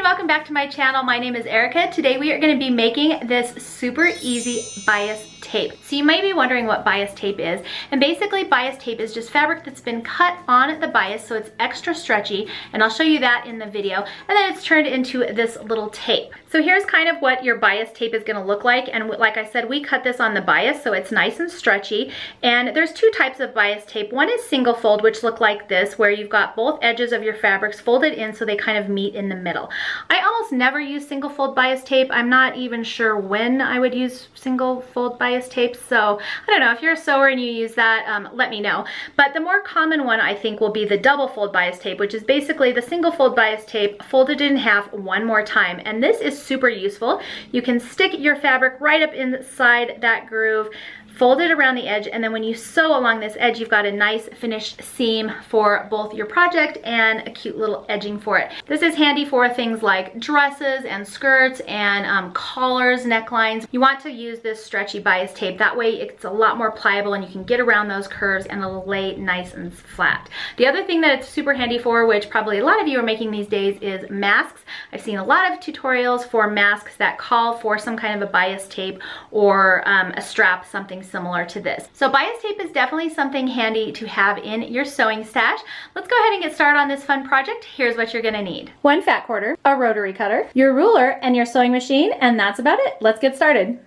welcome back to my channel. My name is Erica. Today we are going to be making this super easy bias tape. So you might be wondering what bias tape is, and basically bias tape is just fabric that's been cut on the bias so it's extra stretchy, and I'll show you that in the video, and then it's turned into this little tape. So here's kind of what your bias tape is going to look like, and like I said, we cut this on the bias so it's nice and stretchy. And there's two types of bias tape. One is single fold, which look like this, where you've got both edges of your fabrics folded in so they kind of meet in the middle. I almost never use single fold bias tape. I'm not even sure when I would use single fold bias tape, so I don't know. If you're a sewer and you use that, let me know. But the more common one, I think, will be the double fold bias tape, which is basically the single fold bias tape folded in half one more time. And this is super useful. You can stick your fabric right up inside that groove, fold it around the edge, and then when you sew along this edge, you've got a nice finished seam for both your project and a cute little edging for it. This is handy for things like dresses and skirts and collars, necklines. You want to use this stretchy bias tape. That way it's a lot more pliable and you can get around those curves and it'll lay nice and flat. The other thing that it's super handy for, which probably a lot of you are making these days, is masks. I've seen a lot of tutorials for masks that call for some kind of a bias tape or a strap, something similar to this. So bias tape is definitely something handy to have in your sewing stash. Let's go ahead and get started on this fun project. Here's what you're gonna need. One fat quarter, a rotary cutter, your ruler, and your sewing machine, and that's about it. Let's get started.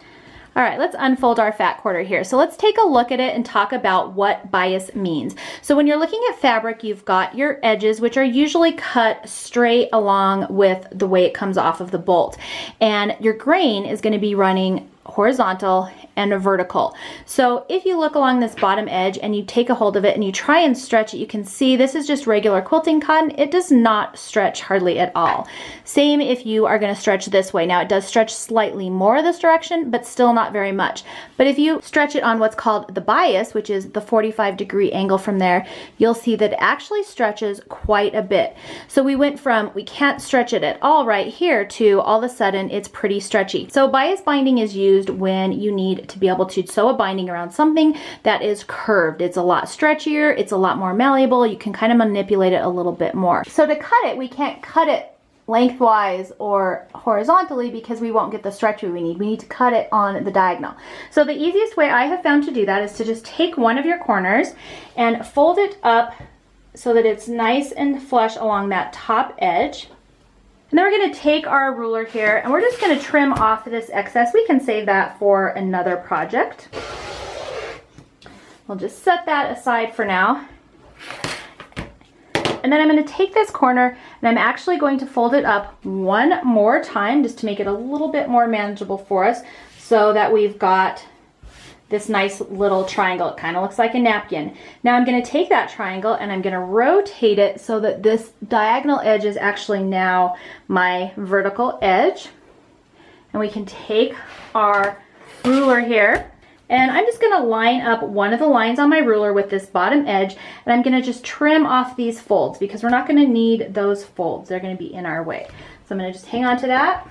All right, let's unfold our fat quarter here. So let's take a look at it and talk about what bias means. So when you're looking at fabric, you've got your edges, which are usually cut straight along with the way it comes off of the bolt. And your grain is gonna be running horizontal and vertical. So if you look along this bottom edge and you take a hold of it and you try and stretch it, you can see this is just regular quilting cotton. It does not stretch hardly at all. Same if you are going to stretch this way. Now it does stretch slightly more this direction, but still not very much. But if you stretch it on what's called the bias, which is the 45-degree angle from there, you'll see that it actually stretches quite a bit. So we went from we can't stretch it at all right here to all of a sudden it's pretty stretchy. So bias binding is used when you need to be able to sew a binding around something that is curved. It's a lot stretchier, it's a lot more malleable, you can kind of manipulate it a little bit more. So to cut it, we can't cut it lengthwise or horizontally because we won't get the stretch we need. We need to cut it on the diagonal. So the easiest way I have found to do that is to just take one of your corners and fold it up so that it's nice and flush along that top edge. And then we're going to take our ruler here and we're just going to trim off this excess. We can save that for another project. We'll just set that aside for now. And then I'm going to take this corner and I'm actually going to fold it up one more time just to make it a little bit more manageable for us so that we've got this nice little triangle. It kind of looks like a napkin. Now I'm going to take that triangle and I'm going to rotate it so that this diagonal edge is actually now my vertical edge. And we can take our ruler here and I'm just going to line up one of the lines on my ruler with this bottom edge, and I'm going to just trim off these folds because we're not going to need those folds. They're going to be in our way. So I'm going to just hang on to that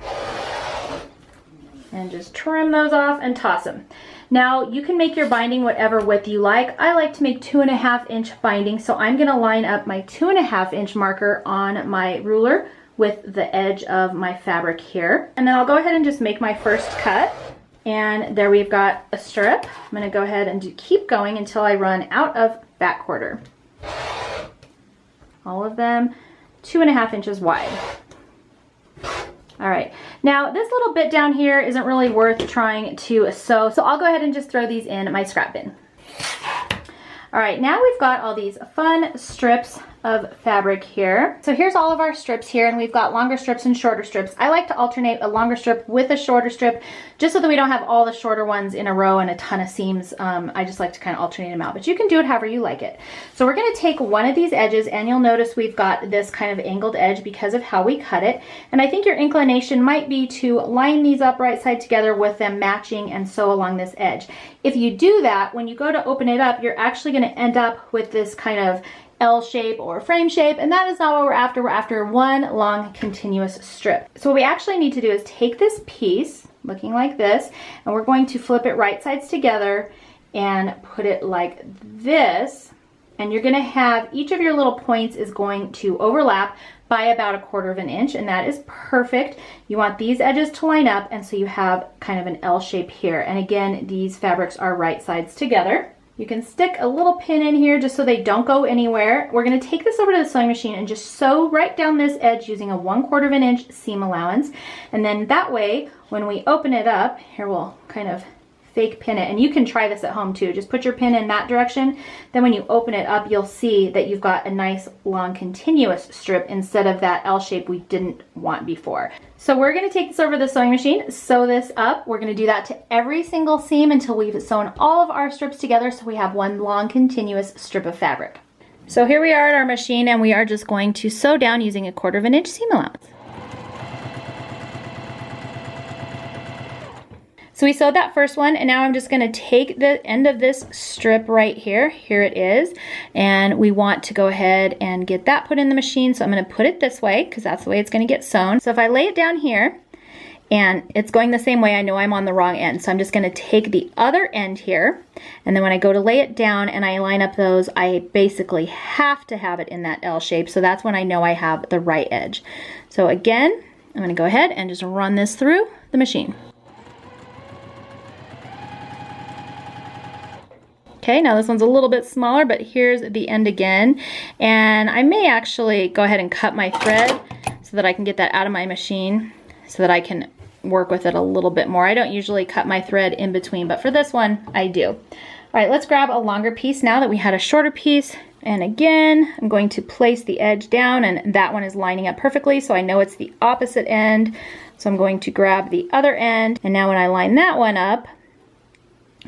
and just trim those off and toss them. Now you can make your binding whatever width you like. I like to make 2.5 inch binding, so I'm going to line up my 2.5 inch marker on my ruler with the edge of my fabric here. And then I'll go ahead and just make my first cut. And there we've got a strip. I'm going to go ahead and keep going until I run out of back quarter. All of them 2.5 inches wide. All right, now this little bit down here isn't really worth trying to sew, so I'll go ahead and just throw these in my scrap bin. All right, now we've got all these fun strips of fabric here. So here's all of our strips here, and we've got longer strips and shorter strips. I like to alternate a longer strip with a shorter strip just so that we don't have all the shorter ones in a row and a ton of seams. I just like to kind of alternate them out, but you can do it however you like it. So we're going to take one of these edges, and you'll notice we've got this kind of angled edge because of how we cut it. And I think your inclination might be to line these up right side together with them matching and sew along this edge. If you do that, when you go to open it up, you're actually going to end up with this kind of L shape or frame shape, and that is not what we're after. We're after one long continuous strip. So what we actually need to do is take this piece looking like this, and we're going to flip it right sides together and put it like this and you're gonna have each of your little points is going to overlap by about 1/4 inch, and that is perfect. You want these edges to line up, and so you have kind of an L shape here. And again, these fabrics are right sides together. You can stick a little pin in here just so they don't go anywhere. We're gonna take this over to the sewing machine and just sew right down this edge using a 1/4 inch seam allowance. And then that way, when we open it up, here we'll kind of fake pin it, and you can try this at home too. Just put your pin in that direction. Then when you open it up, you'll see that you've got a nice long continuous strip instead of that L shape we didn't want before. So we're gonna take this over to the sewing machine, sew this up. We're gonna do that to every single seam until we've sewn all of our strips together so we have one long continuous strip of fabric. So here we are at our machine, and we are just going to sew down using a 1/4 inch seam allowance. So we sewed that first one, and now I'm just gonna take the end of this strip right here. Here it is. And we want to go ahead and get that put in the machine. So I'm gonna put it this way because that's the way it's gonna get sewn. So if I lay it down here and it's going the same way, I know I'm on the wrong end. So I'm just gonna take the other end here, and then when I go to lay it down and I line up those, I basically have to have it in that L shape. So that's when I know I have the right edge. So again, I'm gonna go ahead and just run this through the machine. Okay, now this one's a little bit smaller, but here's the end again. And I may actually go ahead and cut my thread so that I can get that out of my machine so that I can work with it a little bit more. I don't usually cut my thread in between, but for this one, I do. All right, let's grab a longer piece now that we had a shorter piece. And again, I'm going to place the edge down, and that one is lining up perfectly, so I know it's the opposite end. So I'm going to grab the other end, and now when I line that one up,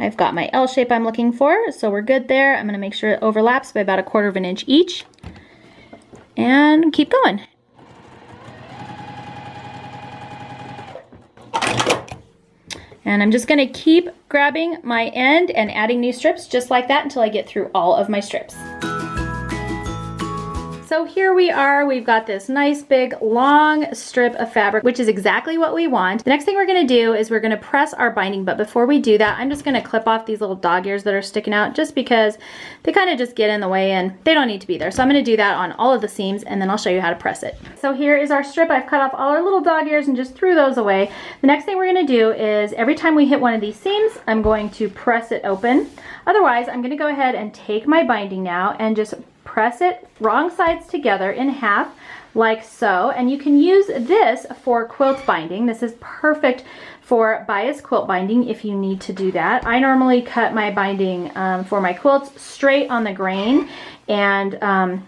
I've got my L shape I'm looking for, so we're good there. I'm gonna make sure it overlaps by about 1/4 inch each, and keep going. And I'm just gonna keep grabbing my end and adding new strips just like that until I get through all of my strips. So here we are, we've got this nice big long strip of fabric, which is exactly what we want. The next thing we're gonna do is we're gonna press our binding, but before we do that, I'm just gonna clip off these little dog ears that are sticking out just because they kind of just get in the way and they don't need to be there. So I'm gonna do that on all of the seams, and then I'll show you how to press it. So here is our strip. I've cut off all our little dog ears and just threw those away. The next thing we're gonna do is every time we hit one of these seams, I'm going to press it open. Otherwise, I'm gonna go ahead and take my binding now and just press it wrong sides together in half like so. And you can use this for quilt binding. This is perfect for bias quilt binding if you need to do that. I normally cut my binding for my quilts straight on the grain, and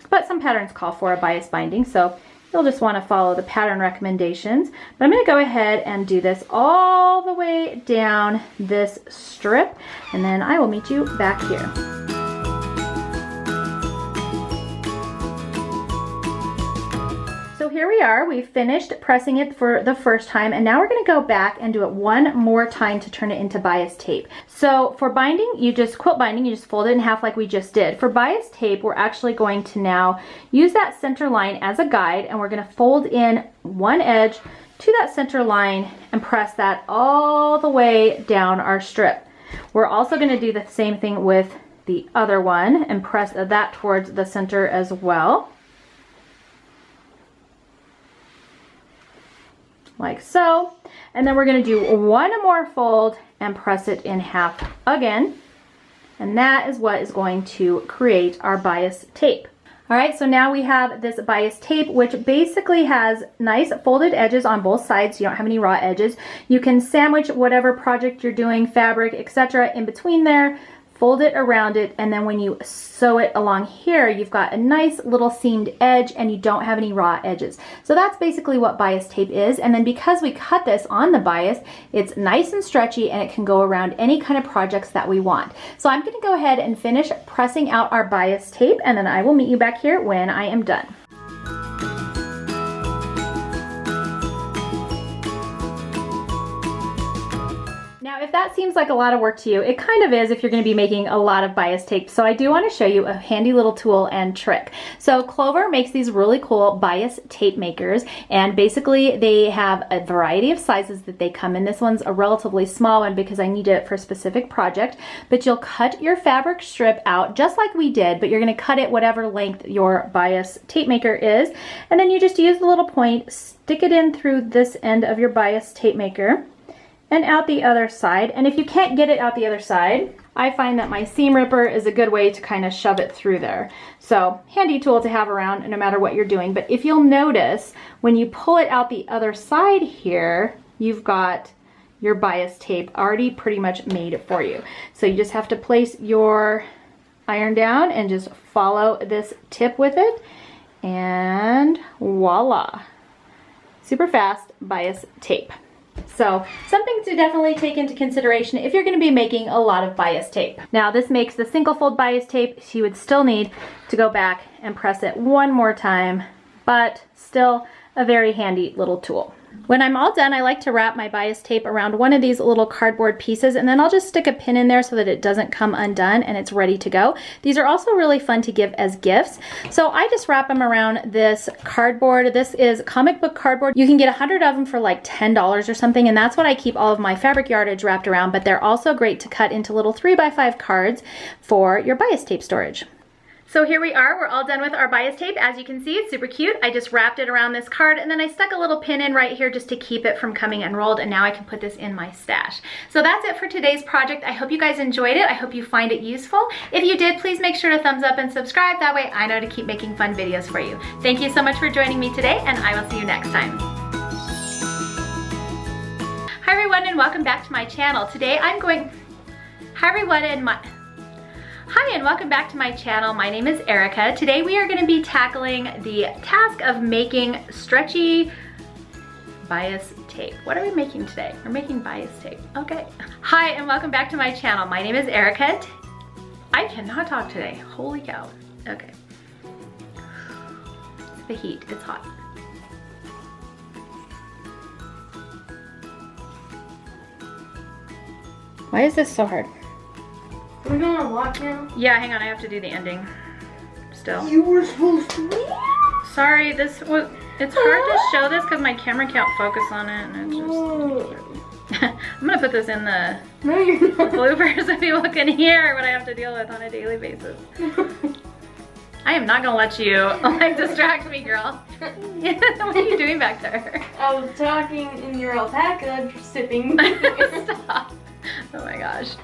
but some patterns call for a bias binding, so you'll just want to follow the pattern recommendations. But I'm going to go ahead and do this all the way down this strip, and then I will meet you back here. So here we are, we've finished pressing it for the first time, and now we're gonna go back and do it one more time to turn it into bias tape. So for binding, quilt binding, you just fold it in half like we just did. For bias tape, we're actually going to now use that center line as a guide, and we're gonna fold in one edge to that center line and press that all the way down our strip. We're also gonna do the same thing with the other one and press that towards the center as well. Like so. And then we're going to do one more fold and press it in half again. And that is what is going to create our bias tape. All right, so now we have this bias tape, which basically has nice folded edges on both sides. So you don't have any raw edges. You can sandwich whatever project you're doing, fabric, etc., in between there. Fold it around it, and then when you sew it along here, you've got a nice little seamed edge and you don't have any raw edges. So that's basically what bias tape is. And then because we cut this on the bias, it's nice and stretchy and it can go around any kind of projects that we want. So I'm going to go ahead and finish pressing out our bias tape, and then I will meet you back here when I am done. Now Now, if that seems like a lot of work to you, it kind of is if you're going to be making a lot of bias tape. So I do want to show you a handy little tool and trick. So Clover makes these really cool bias tape makers, and basically they have a variety of sizes that they come in. This one's a relatively small one because I need it for a specific project, but you'll cut your fabric strip out just like we did, but you're going to cut it whatever length your bias tape maker is, and then you just use the little point, stick it in through this end of your bias tape maker and out the other side. And if you can't get it out the other side, I find that my seam ripper is a good way to kind of shove it through there. So handy tool to have around no matter what you're doing. But if you'll notice, when you pull it out the other side here, you've got your bias tape already pretty much made for you. So you just have to place your iron down and just follow this tip with it, and voila, super fast bias tape. So something to definitely take into consideration if you're going to be making a lot of bias tape. Now this makes the single fold bias tape, so you would still need to go back and press it one more time, but still a very handy little tool. When I'm all done, I like to wrap my bias tape around one of these little cardboard pieces, and then I'll just stick a pin in there so that it doesn't come undone and it's ready to go. These are also really fun to give as gifts. So I just wrap them around this cardboard. This is comic book cardboard. You can get 100 of them for like $10 or something, and that's what I keep all of my fabric yardage wrapped around, but they're also great to cut into little 3x5 cards for your bias tape storage. So here we are, we're all done with our bias tape. As you can see, it's super cute. I just wrapped it around this card, and then I stuck a little pin in right here just to keep it from coming unrolled, and now I can put this in my stash. So that's it for today's project. I hope you guys enjoyed it. I hope you find it useful. If you did, please make sure to thumbs up and subscribe. That way I know to keep making fun videos for you. Thank you so much for joining me today, and I will see you next time. Hi everyone, and welcome back to my channel. Today I'm going... Hi everyone, Hi and welcome back to my channel. My name is Erica. Today we are going to be tackling the task of making stretchy bias tape. What are we making today? We're making bias tape. Okay. Hi and welcome back to my channel. My name is Erica. I cannot talk today. Holy cow. Okay. It's the heat. It's hot. Why is this so hard? We're gonna walk now? Yeah, hang on, I have to do the ending still. You were supposed to. Sorry, it's hard to show this because my camera can't focus on it, and it just... I'm gonna put this in the bloopers so people can hear what I have to deal with on a daily basis. I am not gonna let you like distract me, girl. What are you doing back there? I was talking in your alpaca, sipping. Stop. Oh my gosh.